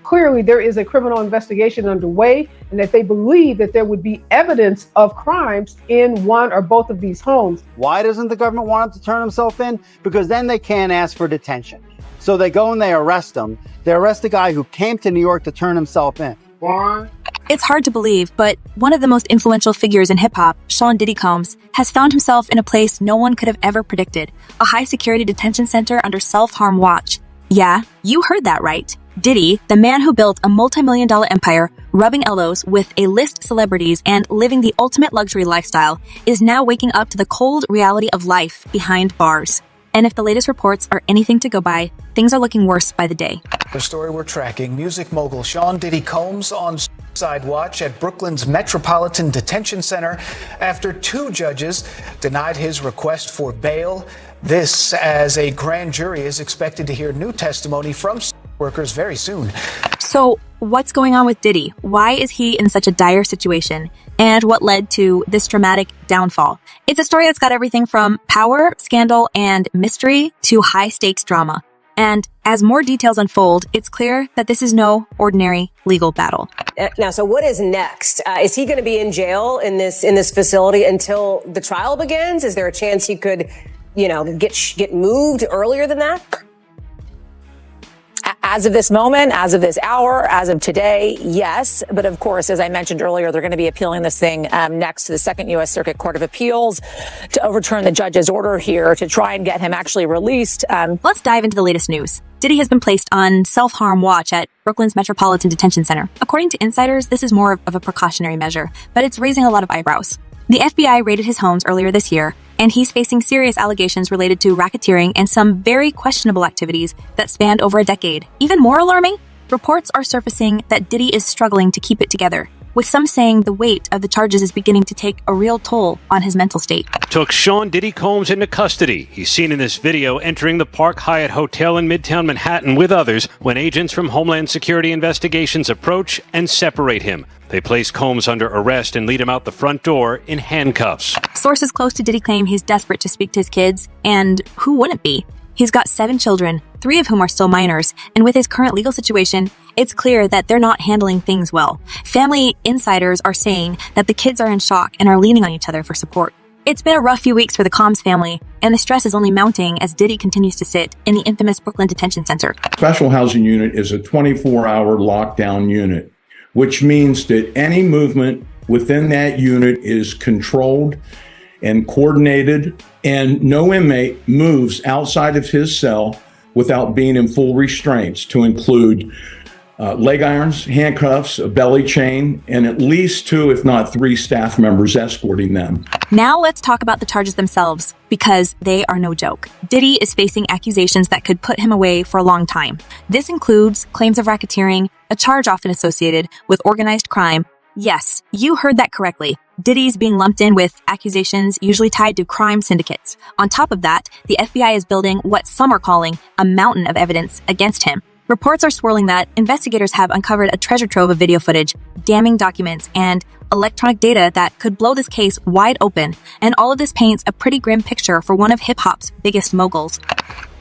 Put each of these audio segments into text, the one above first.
Clearly, there is a criminal investigation underway, and that they believe that there would be evidence of crimes in one or both of these homes. Why doesn't the government want him to turn himself in? Because then they can't ask for detention. So they go and they arrest him. They arrest a guy who came to New York to turn himself in. Why? It's hard to believe, but one of the most influential figures in hip-hop, Sean Diddy Combs, has found himself in a place no one could have ever predicted, a high-security detention center under self-harm watch. Yeah, you heard that right. Diddy, the man who built a multi-million-dollar empire, rubbing elbows with A-list celebrities and living the ultimate luxury lifestyle, is now waking up to the cold reality of life behind bars. And if the latest reports are anything to go by, things are looking worse by the day. The story we're tracking, music mogul Sean Diddy Combs on suicide watch at Brooklyn's Metropolitan Detention Center after 2 judges denied his request for bail. This as a grand jury is expected to hear new testimony from workers very soon. So what's going on with Diddy? Why is he in such a dire situation? And what led to this dramatic downfall? It's a story that's got everything from power, scandal, and mystery to high-stakes drama. And as more details unfold, it's clear that this is no ordinary legal battle. Now, so what is next? Is he going to be in jail in this facility until the trial begins? Is there a chance he could, get moved earlier than that? As of this moment, as of this hour, as of today, yes. But of course, as I mentioned earlier, they're going to be appealing this thing next to the Second U.S. Circuit Court of Appeals to overturn the judge's order here to try and get him actually released. Let's dive into the latest news. Diddy has been placed on self-harm watch at Brooklyn's Metropolitan Detention Center. According to insiders, this is more of a precautionary measure, but it's raising a lot of eyebrows. The FBI raided his homes earlier this year, and he's facing serious allegations related to racketeering and some very questionable activities that spanned over a decade. Even more alarming, reports are surfacing that Diddy is struggling to keep it together, with some saying the weight of the charges is beginning to take a real toll on his mental state. Took Sean Diddy Combs into custody. He's seen in this video entering the Park Hyatt Hotel in Midtown Manhattan with others when agents from Homeland Security Investigations approach and separate him. They place Combs under arrest and lead him out the front door in handcuffs. Sources close to Diddy claim he's desperate to speak to his kids, and who wouldn't be? He's got 7 children, 3 of whom are still minors, and with his current legal situation, it's clear that they're not handling things well. Family insiders are saying that the kids are in shock and are leaning on each other for support. It's been a rough few weeks for the Combs family, and the stress is only mounting as Diddy continues to sit in the infamous Brooklyn Detention Center. Special housing unit is a 24-hour lockdown unit, which means that any movement within that unit is controlled and coordinated, and no inmate moves outside of his cell without being in full restraints, to include leg irons, handcuffs, a belly chain, and at least 2, if not 3 staff members escorting them. Now let's talk about the charges themselves, because they are no joke. Diddy is facing accusations that could put him away for a long time. This includes claims of racketeering, a charge often associated with organized crime. Yes, you heard that correctly. Diddy's being lumped in with accusations usually tied to crime syndicates. On top of that, the FBI is building what some are calling a mountain of evidence against him. Reports are swirling that investigators have uncovered a treasure trove of video footage, damning documents, and electronic data that could blow this case wide open. And all of this paints a pretty grim picture for one of hip-hop's biggest moguls.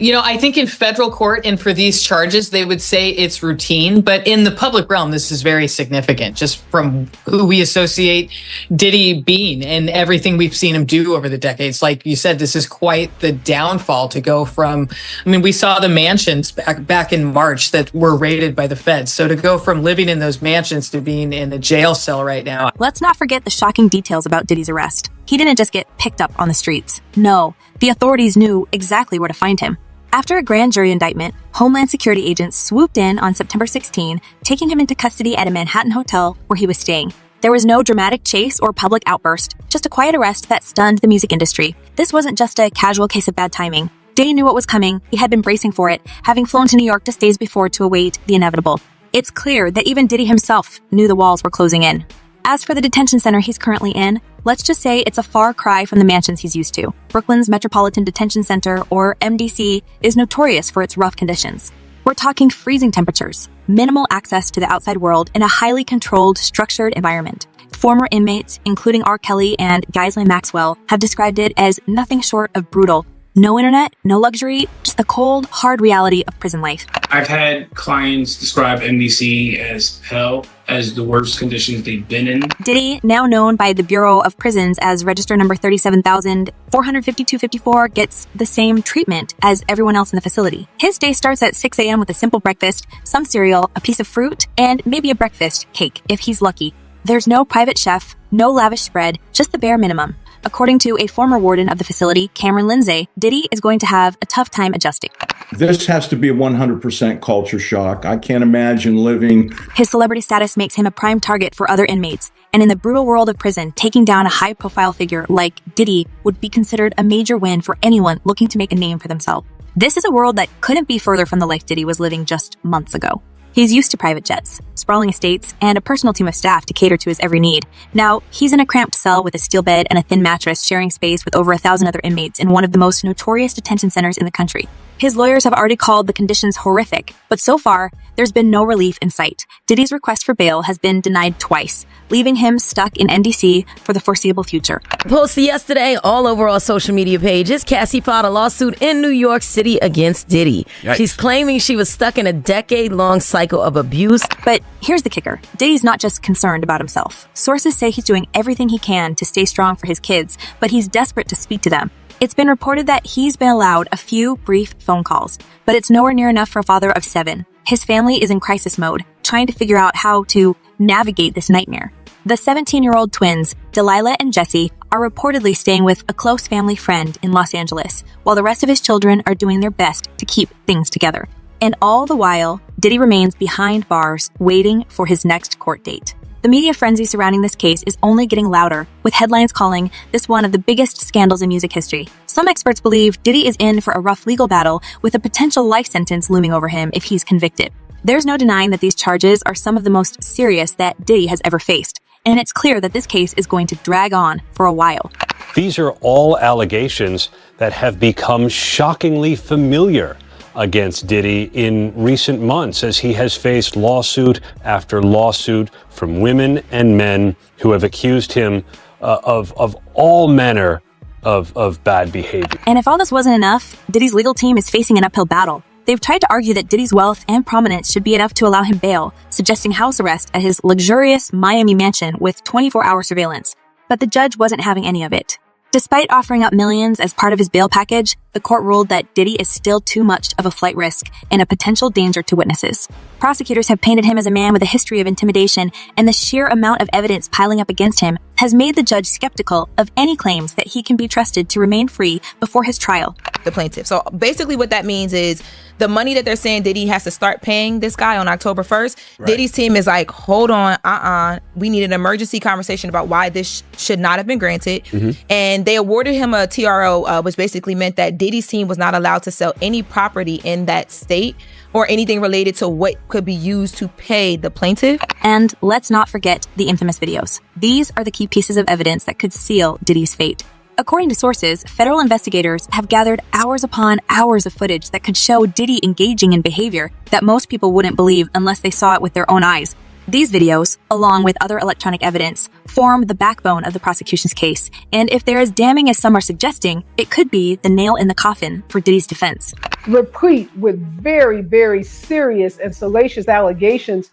I think in federal court and for these charges, they would say it's routine. But in the public realm, this is very significant, just from who we associate Diddy being and everything we've seen him do over the decades. Like you said, this is quite the downfall to go from. We saw the mansions back in March that were raided by the feds. So to go from living in those mansions to being in a jail cell right now. Let's not forget the shocking details about Diddy's arrest. He didn't just get picked up on the streets. No, the authorities knew exactly where to find him. After a grand jury indictment, Homeland Security agents swooped in on September 16, taking him into custody at a Manhattan hotel where he was staying. There was no dramatic chase or public outburst, just a quiet arrest that stunned the music industry. This wasn't just a casual case of bad timing. Diddy knew what was coming. He had been bracing for it, having flown to New York just days before to await the inevitable. It's clear that even Diddy himself knew the walls were closing in. As for the detention center he's currently in, let's just say it's a far cry from the mansions he's used to. Brooklyn's Metropolitan Detention Center, or MDC, is notorious for its rough conditions. We're talking freezing temperatures, minimal access to the outside world, and a highly controlled, structured environment. Former inmates, including R. Kelly and Ghislaine Maxwell, have described it as nothing short of brutal. No internet, no luxury, just the cold, hard reality of prison life. I've had clients describe MDC as hell, as the worst conditions they've been in. Diddy, now known by the Bureau of Prisons as register number 37,45254, gets the same treatment as everyone else in the facility. His day starts at 6 a.m. with a simple breakfast, some cereal, a piece of fruit, and maybe a breakfast cake, if he's lucky. There's no private chef, no lavish spread, just the bare minimum. According to a former warden of the facility, Cameron Lindsay, Diddy is going to have a tough time adjusting. This has to be a 100% culture shock. I can't imagine living. His celebrity status makes him a prime target for other inmates, and in the brutal world of prison, taking down a high-profile figure like Diddy would be considered a major win for anyone looking to make a name for themselves. This is a world that couldn't be further from the life Diddy was living just months ago. He's used to private jets, sprawling estates, and a personal team of staff to cater to his every need. Now, he's in a cramped cell with a steel bed and a thin mattress, sharing space with over 1,000 other inmates in one of the most notorious detention centers in the country. His lawyers have already called the conditions horrific, but so far, there's been no relief in sight. Diddy's request for bail has been denied twice, leaving him stuck in NDC for the foreseeable future. Posted yesterday all over our social media pages, Cassie filed a lawsuit in New York City against Diddy. Yikes. She's claiming she was stuck in a decade-long cycle of abuse. But here's the kicker. Diddy's not just concerned about himself. Sources say he's doing everything he can to stay strong for his kids, but he's desperate to speak to them. It's been reported that he's been allowed a few brief phone calls, but it's nowhere near enough for a father of 7. His family is in crisis mode, trying to figure out how to navigate this nightmare. The 17-year-old twins, Delilah and Jesse, are reportedly staying with a close family friend in Los Angeles, while the rest of his children are doing their best to keep things together. And all the while, Diddy remains behind bars, waiting for his next court date. The media frenzy surrounding this case is only getting louder, with headlines calling this one of the biggest scandals in music history. Some experts believe Diddy is in for a rough legal battle, with a potential life sentence looming over him if he's convicted. There's no denying that these charges are some of the most serious that Diddy has ever faced, and it's clear that this case is going to drag on for a while. These are all allegations that have become shockingly familiar against Diddy in recent months, as he has faced lawsuit after lawsuit from women and men who have accused him of all manner of bad behavior. And if all this wasn't enough, Diddy's legal team is facing an uphill battle. They've tried to argue that Diddy's wealth and prominence should be enough to allow him bail, suggesting house arrest at his luxurious Miami mansion with 24-hour surveillance. But the judge wasn't having any of it. Despite offering up millions as part of his bail package, the court ruled that Diddy is still too much of a flight risk and a potential danger to witnesses. Prosecutors have painted him as a man with a history of intimidation, and the sheer amount of evidence piling up against him has made the judge skeptical of any claims that he can be trusted to remain free before his trial. The plaintiff. So basically what that means is the money that they're saying Diddy has to start paying this guy on October 1st, right. Diddy's team is like, hold on, we need an emergency conversation about why this should not have been granted. And they awarded him a TRO, which basically meant that Diddy's team was not allowed to sell any property in that state or anything related to what could be used to pay the plaintiff. And let's not forget the infamous videos. These are the key pieces of evidence that could seal Diddy's fate. According to sources, federal investigators have gathered hours upon hours of footage that could show Diddy engaging in behavior that most people wouldn't believe unless they saw it with their own eyes. These videos, along with other electronic evidence, form the backbone of the prosecution's case, and if they're as damning as some are suggesting, it could be the nail in the coffin for Diddy's defense. Replete with very, very serious and salacious allegations,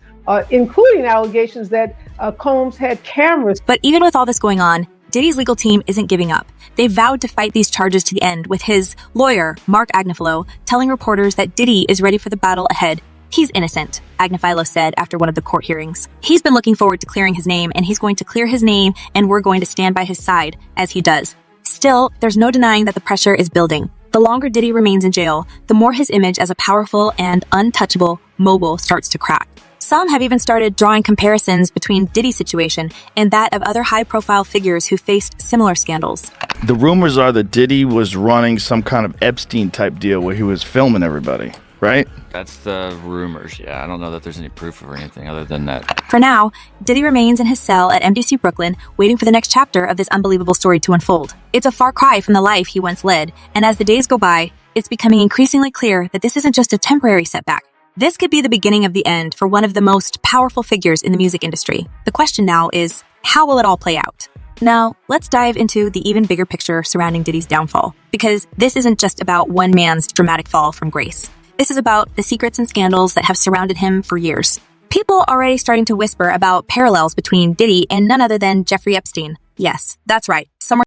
including allegations that Combs had cameras. But even with all this going on, Diddy's legal team isn't giving up. They vowed to fight these charges to the end, with his lawyer, Mark Agnifilo, telling reporters that Diddy is ready for the battle ahead. He's innocent, Agnifilo said after one of the court hearings. He's been looking forward to clearing his name, and he's going to clear his name, and we're going to stand by his side, as he does. Still, there's no denying that the pressure is building. The longer Diddy remains in jail, the more his image as a powerful and untouchable mogul starts to crack. Some have even started drawing comparisons between Diddy's situation and that of other high-profile figures who faced similar scandals. The rumors are that Diddy was running some kind of Epstein-type deal where he was filming everybody, right? That's the rumors, yeah. I don't know that there's any proof or anything other than that. For now, Diddy remains in his cell at MDC Brooklyn, waiting for the next chapter of this unbelievable story to unfold. It's a far cry from the life he once led, and as the days go by, it's becoming increasingly clear that this isn't just a temporary setback. This could be the beginning of the end for one of the most powerful figures in the music industry. The question now is, how will it all play out? Now, let's dive into the even bigger picture surrounding Diddy's downfall, because this isn't just about one man's dramatic fall from grace. This is about the secrets and scandals that have surrounded him for years. People already starting to whisper about parallels between Diddy and none other than Jeffrey Epstein. Yes, that's right. Somewhere